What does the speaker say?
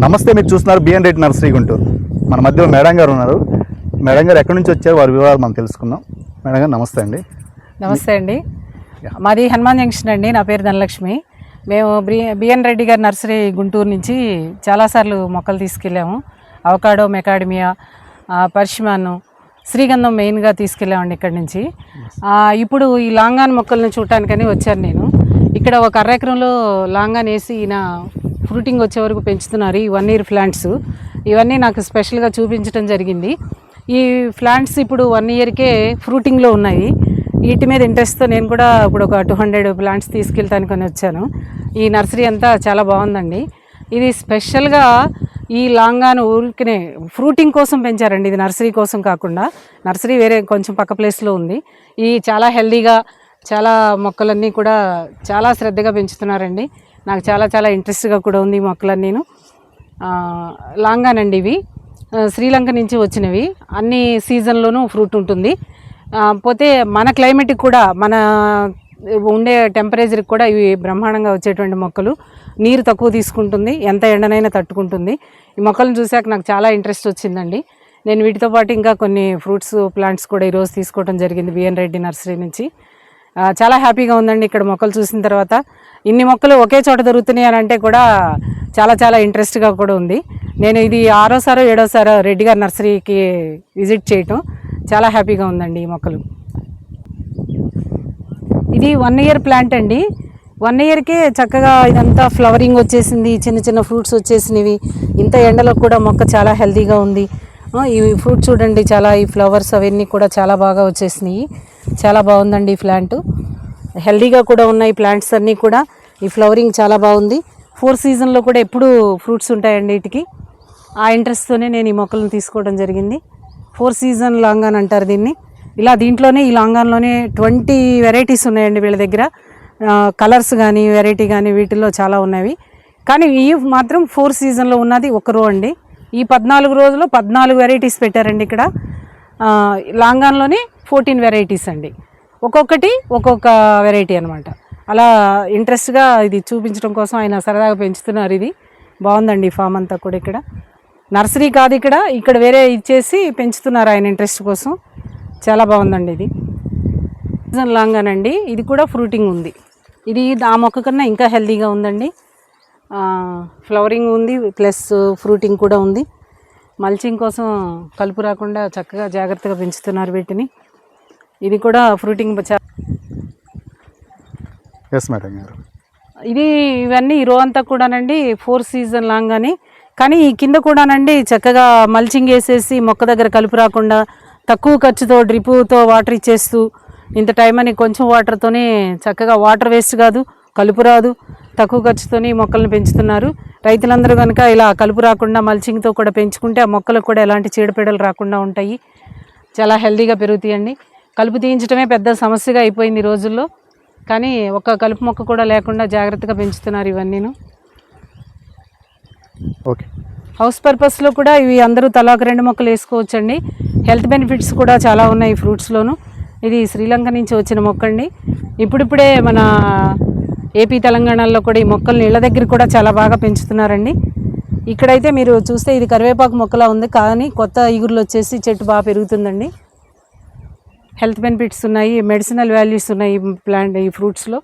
నమస్తే, మీరు చూస్తున్నారు బిఎన్ రెడ్డి నర్సరీ గుంటూరు. మన మధ్యలో మేడం గారు ఉన్నారు. మేడం గారు ఎక్కడి నుంచి వచ్చారు, వారి వివరాలు మనం తెలుసుకుందాం. మేడం గారు నమస్తే అండి. నమస్తే అండి. మాది హనుమాన్ జంక్షన్ అండి. నా పేరు ధనలక్ష్మి. మేము బిఎన్ రెడ్డి గారి నర్సరీ గుంటూరు నుంచి చాలాసార్లు మొక్కలు తీసుకెళ్ళాము. అవకాడో, మెకాడమియా, పర్షిమాను, శ్రీగంధం మెయిన్గా తీసుకెళ్ళామండి ఇక్కడి నుంచి. ఇప్పుడు ఈ లాంగాన్ మొక్కలను చూడటానికని వచ్చాను నేను. ఇక్కడ ఒక అరెకరంలో లాంగాన్ వేసి ఈయన ఫ్రూటింగ్ వచ్చే వరకు పెంచుతున్నారు. ఈ 1 year ప్లాంట్స్ ఇవన్నీ నాకు స్పెషల్గా చూపించడం జరిగింది. ఈ ప్లాంట్స్ ఇప్పుడు 1 yearకే ఫ్రూటింగ్లో ఉన్నాయి. వీటి మీద ఇంట్రెస్ట్తో నేను కూడా ఇప్పుడు ఒక 200 ప్లాంట్స్ తీసుకెళ్తానుకొని వచ్చాను. ఈ నర్సరీ అంతా చాలా బాగుందండి. ఇది స్పెషల్గా ఈ లాంగాను ఊరికనే ఫ్రూటింగ్ కోసం పెంచారండి. ఇది నర్సరీ కోసం కాకుండా, నర్సరీ వేరే కొంచెం పక్క ప్లేస్లో ఉంది. ఈ చాలా హెల్దీగా చాలా మొక్కలన్నీ కూడా చాలా శ్రద్ధగా పెంచుతున్నారండి. నాకు చాలా చాలా ఇంట్రెస్ట్గా కూడా ఉంది ఈ మొక్కలన్నీ. లాంగానండి ఇవి శ్రీలంక నుంచి వచ్చినవి. అన్ని సీజన్లోనూ ఫ్రూట్ ఉంటుంది. పోతే మన క్లైమేట్కి కూడా, మన ఉండే టెంపరేచర్కి కూడా ఇవి బ్రహ్మాండంగా వచ్చేటువంటి మొక్కలు. నీరు తక్కువ తీసుకుంటుంది, ఎంత ఎండనైనా తట్టుకుంటుంది. ఈ మొక్కలను చూశాక నాకు చాలా ఇంట్రెస్ట్ వచ్చిందండి. నేను వీటితో పాటు ఇంకా కొన్ని ఫ్రూట్స్ ప్లాంట్స్ కూడా ఈరోజు తీసుకోవడం జరిగింది బిఎన్ రెడ్డి నర్సరీ నుంచి. చాలా హ్యాపీగా ఉందండి ఇక్కడ మొక్కలు చూసిన తర్వాత. ఇన్ని మొక్కలు ఒకే చోట దొరుకుతున్నాయి అని అంటే కూడా చాలా చాలా ఇంట్రెస్ట్గా కూడా ఉంది. నేను ఇది 6వ 7వ రెడ్డి గారి నర్సరీకి విజిట్ చేయటం చాలా హ్యాపీగా ఉందండి. ఈ మొక్కలు ఇది 1 year ప్లాంట్ అండి. 1 yearకే చక్కగా ఇదంతా ఫ్లవరింగ్ వచ్చేసింది, చిన్న చిన్న ఫ్రూట్స్ వచ్చేసినవి. ఇంత ఎండలో కూడా మొక్క చాలా హెల్తీగా ఉంది. ఈ ఫ్రూట్ చూడండి, చాలా ఈ ఫ్లవర్స్ అవన్నీ కూడా చాలా బాగా వచ్చేసినాయి. చాలా బాగుందండి ఈ ప్లాంట్. హెల్తీగా కూడా ఉన్నాయి ప్లాంట్స్ అన్నీ కూడా. ఈ ఫ్లవరింగ్ చాలా బాగుంది. 4 seasonలో కూడా ఎప్పుడు ఫ్రూట్స్ ఉంటాయండి వీటికి. ఆ ఇంట్రెస్ట్తోనే నేను ఈ మొక్కలను తీసుకోవడం జరిగింది. 4 season లాంగాన్ అంటారు దీన్ని. ఇలా దీంట్లోనే ఈ లాంగాన్లోనే 20 varieties ఉన్నాయండి వీళ్ళ దగ్గర. కలర్స్ కానీ వెరైటీ కానీ వీటిల్లో చాలా ఉన్నవి. కానీ ఈ మాత్రం 4 seasonలో ఉన్నది ఒక రో అండి. ఈ 14 రోజుల్లో 14 varieties పెట్టారండి ఇక్కడ. లాంగాన్లోనే 14 varieties అండి. ఒక్కొక్కటి ఒక్కొక్క వెరైటీ అనమాట. అలా ఇంట్రెస్ట్గా ఇది చూపించడం కోసం ఆయన సరదాగా పెంచుతున్నారు. ఇది బాగుందండి ఈ ఫామ్ అంతా కూడా. ఇక్కడ నర్సరీ కాదు, ఇక్కడ వేరే ఇచ్చేసి పెంచుతున్నారు ఆయన ఇంట్రెస్ట్ కోసం. చాలా బాగుందండి ఇది. సీజన్ లాంగానండి. ఇది కూడా ఫ్రూటింగ్ ఉంది. ఇది ఆ మొక్క కన్నా ఇంకా హెల్తీగా ఉందండి. ఫ్లవరింగ్ ఉంది, ప్లస్ ఫ్రూటింగ్ కూడా ఉంది. మల్చింగ్ కోసం కలుపు రాకుండా చక్కగా జాగ్రత్తగా పెంచుతున్నారు వీటిని. ఇది కూడా ఫ్రూటింగ్ మేడం గారు. ఇవన్నీ ఈ రో అంతా కూడానండి 4 season లాంగానే. కానీ ఈ కింద కూడానండి చక్కగా మల్చింగ్ వేసేసి మొక్క దగ్గర కలుపు రాకుండా తక్కువ ఖర్చుతో డ్రిప్పుతో వాటర్ ఇచ్చేస్తూ, ఇంత టైం అని కొంచెం వాటర్తోనే చక్కగా, వాటర్ వేస్ట్ కాదు, కలుపు రాదు, తక్కువ ఖర్చుతోని మొక్కలను పెంచుతున్నారు. రైతులందరూ కనుక ఇలా కలుపు రాకుండా మల్చింగ్తో కూడా పెంచుకుంటే ఆ మొక్కలకు కూడా ఎలాంటి చీడపీడలు రాకుండా ఉంటాయి. చాలా హెల్తీగా పెరుగుతాయండి. కలుపు తీయించడమే పెద్ద సమస్యగా అయిపోయింది ఈ రోజుల్లో. కానీ ఒక్క కలుపు మొక్క కూడా లేకుండా జాగ్రత్తగా పెంచుతున్నారు ఇవన్నీను. ఓకే. హౌస్ పర్పస్లో కూడా ఇవి అందరూ తలా ఒక 2 మొక్కలు వేసుకోవచ్చండి. హెల్త్ బెనిఫిట్స్ కూడా చాలా ఉన్నాయి ఈ ఫ్రూట్స్లోను. ఇది శ్రీలంక నుంచి వచ్చిన మొక్క అండి. ఇప్పుడిప్పుడే మన ఏపీ, తెలంగాణలో కూడా ఈ మొక్కల్ని ఇళ్ళ దగ్గర కూడా చాలా బాగా పెంచుతున్నారండి. ఇక్కడైతే మీరు చూస్తే ఇది కరివేపాకు మొక్కలా ఉంది, కానీ కొత్త ఇగురులు వచ్చేసి చెట్టు బాగా పెరుగుతుందండి. హెల్త్ బెనిఫిట్స్ ఉన్నాయి, మెడిసినల్ వాల్యూస్ ఉన్నాయి ఈ ఫ్రూట్స్లో.